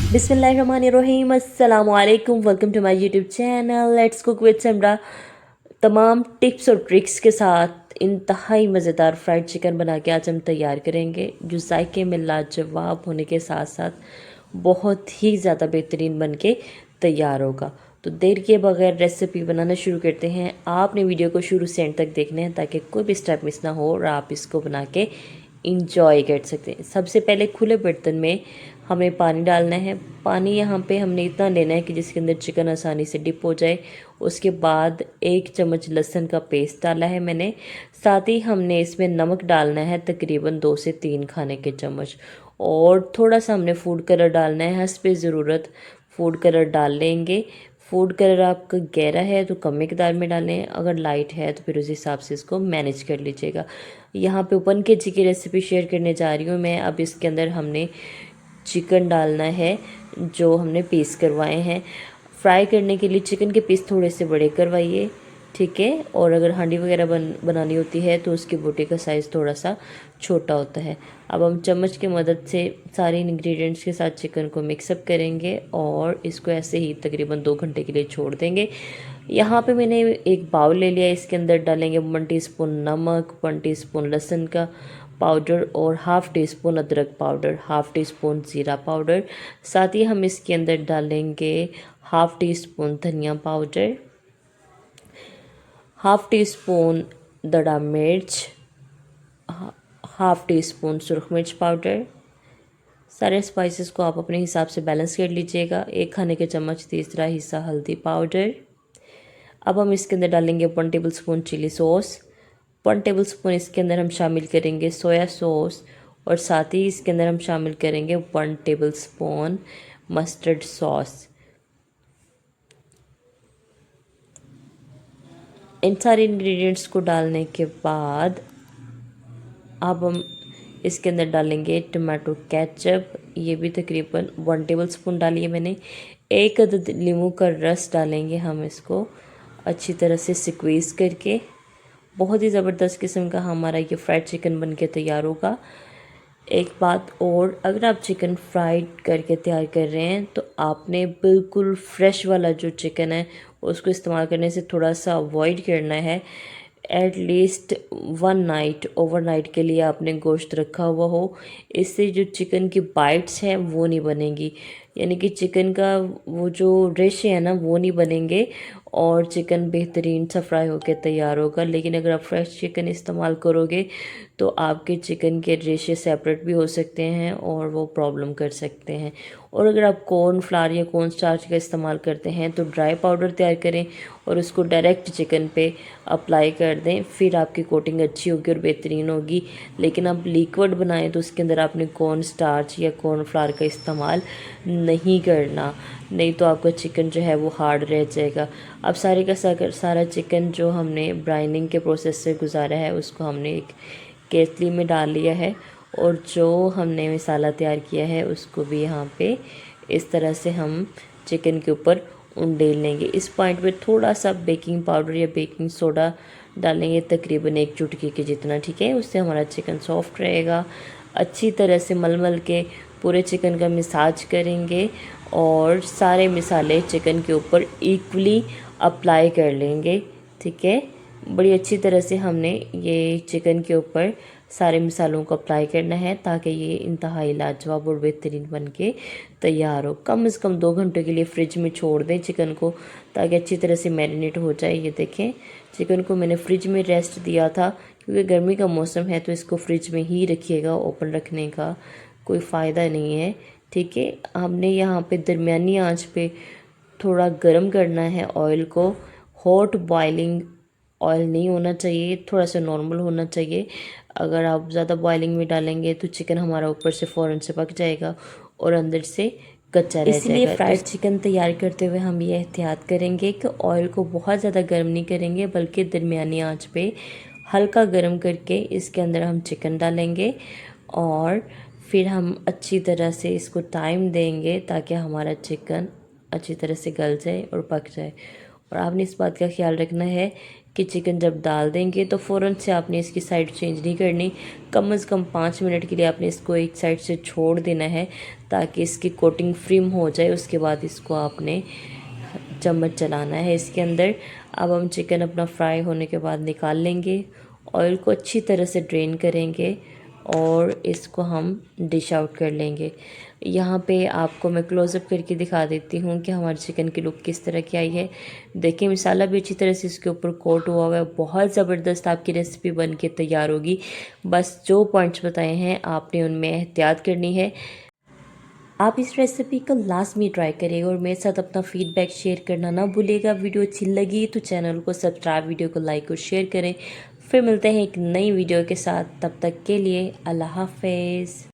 बिस्मिल्लाहिर्रहमानिर्रहीम अस्सलाम वालेकुम। Welcome to my YouTube channel let's cook with Samra. तमाम टिप्स और ट्रिक्स के साथ इंतहाई मज़ेदार फ्राइड चिकन बना के आज हम तैयार करेंगे, जो जायके में लाजवाब होने के साथ साथ बहुत ही ज़्यादा बेहतरीन बन के तैयार होगा। तो देर किए बगैर रेसिपी बनाना शुरू करते हैं। आपने वीडियो को शुरू से एंड तक देखना है ताकि कोई भी स्टेप मिस ना हो और आप इसको बना के इंजॉय कर सकते हैं। सबसे पहले खुले बर्तन में हमें पानी डालना है। पानी यहाँ पे हमने इतना लेना है कि जिसके अंदर चिकन आसानी से डिप हो जाए। उसके बाद 1 चम्मच लहसुन का पेस्ट डाला है मैंने। साथ ही हमने इसमें नमक डालना है तकरीबन 2 से 3 खाने के चम्मच, और थोड़ा सा हमने फूड कलर डालना है। हस्बे ज़रूरत फूड कलर डाल लेंगे। फूड कलर आपका गहरा है तो कम मिकदार में डालें, अगर लाइट है तो फिर उस हिसाब से इसको मैनेज कर लीजिएगा। यहाँ पे 1 केजी की रेसिपी शेयर करने जा रही हूँ मैं। अब इसके अंदर हमने चिकन डालना है जो हमने पीस करवाए हैं। फ्राई करने के लिए चिकन के पीस थोड़े से बड़े करवाइए, ठीक है। और अगर हांडी वगैरह बनानी होती है तो उसकी बोटी का साइज़ थोड़ा सा छोटा होता है। अब हम चम्मच की मदद से सारे इंग्रेडिएंट्स के साथ चिकन को मिक्सअप करेंगे और इसको ऐसे ही तकरीबन 2 घंटे के लिए छोड़ देंगे। यहाँ पे मैंने एक बाउल ले लिया, इसके अंदर डालेंगे 1 टीस्पून नमक, 1 टीस्पून लहसुन का पाउडर और हाफ़ टी स्पून अदरक पाउडर, हाफ़ टी स्पून ज़ीरा पाउडर। साथ ही हम इसके अंदर डालेंगे हाफ़ टी स्पून धनिया पाउडर, हाफ़ टी स्पून दड़ा मिर्च, हाफ़ टी स्पून सुरख मिर्च पाउडर। सारे स्पाइसेस को आप अपने हिसाब से बैलेंस कर लीजिएगा। 1 खाने के चम्मच तीसरा हिस्सा हल्दी पाउडर। अब हम इसके अंदर डालेंगे 1 tablespoon chilli sauce, 1 tablespoon इसके अंदर हम शामिल करेंगे सोया सॉस, और साथ ही इसके अंदर हम शामिल करेंगे 1 टेबल स्पून मस्टर्ड सॉस। इन सारे इंग्रेडिएंट्स को डालने के बाद अब हम इसके अंदर डालेंगे टमाटो केचप। ये भी तकरीबन 1 टेबल स्पून डाली है मैंने। 1 अदद नींबू का रस डालेंगे हम इसको अच्छी तरह से स्क्वीज़ करके। बहुत ही ज़बरदस्त किस्म का हमारा ये फ्राइड चिकन बन के तैयार होगा। एक बात और, अगर आप चिकन फ्राइड करके तैयार कर रहे हैं तो आपने बिल्कुल फ्रेश वाला जो चिकन है उसको इस्तेमाल करने से थोड़ा सा अवॉइड करना है। एटलीस्ट 1 नाइट ओवरनाइट के लिए आपने गोश्त रखा हुआ हो, इससे जो चिकन की बाइट्स हैं वो नहीं बनेंगी, यानी कि चिकन का वो जो रेशे हैं ना वो नहीं बनेंगे और चिकन बेहतरीन सा फ्राई होकर तैयार होगा। लेकिन अगर आप फ्रेश चिकन इस्तेमाल करोगे तो आपके चिकन के रेशे सेपरेट भी हो सकते हैं और वो प्रॉब्लम कर सकते हैं। और अगर आप कॉर्न फ्लावर या कॉर्न स्टार्च का इस्तेमाल करते हैं तो ड्राई पाउडर तैयार करें और उसको डायरेक्ट चिकन पे अप्लाई कर दें, फिर आपकी कोटिंग अच्छी होगी और बेहतरीन होगी। लेकिन आप लिक्विड बनाएं तो उसके अंदर आपने कॉर्न स्टार्च या कॉर्न फ्लावर का इस्तेमाल नहीं करना, नहीं तो आपका चिकन जो है वो हार्ड रह जाएगा। अब सारे का सारा चिकन जो हमने ब्राइनिंग के प्रोसेस से गुजारा है उसको हमने एक केतली में डाल लिया है, और जो हमने मसाला तैयार किया है उसको भी यहाँ पे इस तरह से हम चिकन के ऊपर उंडेल लेंगे। इस पॉइंट पे थोड़ा सा बेकिंग पाउडर या बेकिंग सोडा डालेंगे, तकरीबन 1 चुटकी के जितना, ठीक है। उससे हमारा चिकन सॉफ्ट रहेगा। अच्छी तरह से मल के पूरे चिकन का मसाज करेंगे और सारे मसाले चिकन के ऊपर इक्वली अप्लाई कर लेंगे, ठीक है। बड़ी अच्छी तरह से हमने ये चिकन के ऊपर सारे मसालों को अप्लाई करना है ताकि ये इंतहाई लाजवाब और बेहतरीन बन के तैयार हो। कम से कम 2 घंटे के लिए फ्रिज में छोड़ दें चिकन को ताकि अच्छी तरह से मैरिनेट हो जाए। ये देखें, चिकन को मैंने फ्रिज में रेस्ट दिया था क्योंकि गर्मी का मौसम है तो इसको फ्रिज में ही रखिएगा, ओपन रखने का कोई फ़ायदा नहीं है, ठीक है। हमने यहाँ पे दरमियानी आंच पे थोड़ा गर्म करना है ऑयल को। हॉट बॉइलिंग ऑयल नहीं होना चाहिए, थोड़ा सा नॉर्मल होना चाहिए। अगर आप ज़्यादा बॉइलिंग में डालेंगे तो चिकन हमारा ऊपर से फ़ौरन से पक जाएगा और अंदर से कच्चा रह जाएगा। इसलिए फ्राइड चिकन तैयार करते हुए हम ये एहतियात करेंगे कि ऑयल को बहुत ज़्यादा गर्म नहीं करेंगे, बल्कि दरमियानी आंच पे हल्का गर्म करके इसके अंदर हम चिकन डालेंगे और फिर हम अच्छी तरह से इसको टाइम देंगे ताकि हमारा चिकन अच्छी तरह से गल जाए और पक जाए। और आपने इस बात का ख्याल रखना है कि चिकन जब डाल देंगे तो फ़ौरन से आपने इसकी साइड चेंज नहीं करनी। कम से कम 5 मिनट के लिए आपने इसको एक साइड से छोड़ देना है ताकि इसकी कोटिंग फ्रीम हो जाए। उसके बाद इसको आपने चम्मच चलाना है इसके अंदर। अब हम चिकन अपना फ्राई होने के बाद निकाल लेंगे, ऑयल को अच्छी तरह से ड्रेन करेंगे और इसको हम डिश आउट कर लेंगे। यहाँ पे आपको मैं क्लोज़अप करके दिखा देती हूँ कि हमारे चिकन की लुक किस तरह की आई है। देखिए मसाला भी अच्छी तरह से इसके ऊपर कोट हुआ हुआ है। बहुत ज़बरदस्त आपकी रेसिपी बन के तैयार होगी। बस जो पॉइंट्स बताए हैं आपने उनमें एहतियात करनी है। आप इस रेसिपी को लाजमी ट्राई करेगा और मेरे साथ अपना फीडबैक शेयर करना ना भूलिएगा। वीडियो अच्छी लगी तो चैनल को सब्सक्राइब, वीडियो को लाइक और शेयर करें। फिर मिलते हैं एक नई वीडियो के साथ, तब तक के लिए अल्लाह हाफ़िज़।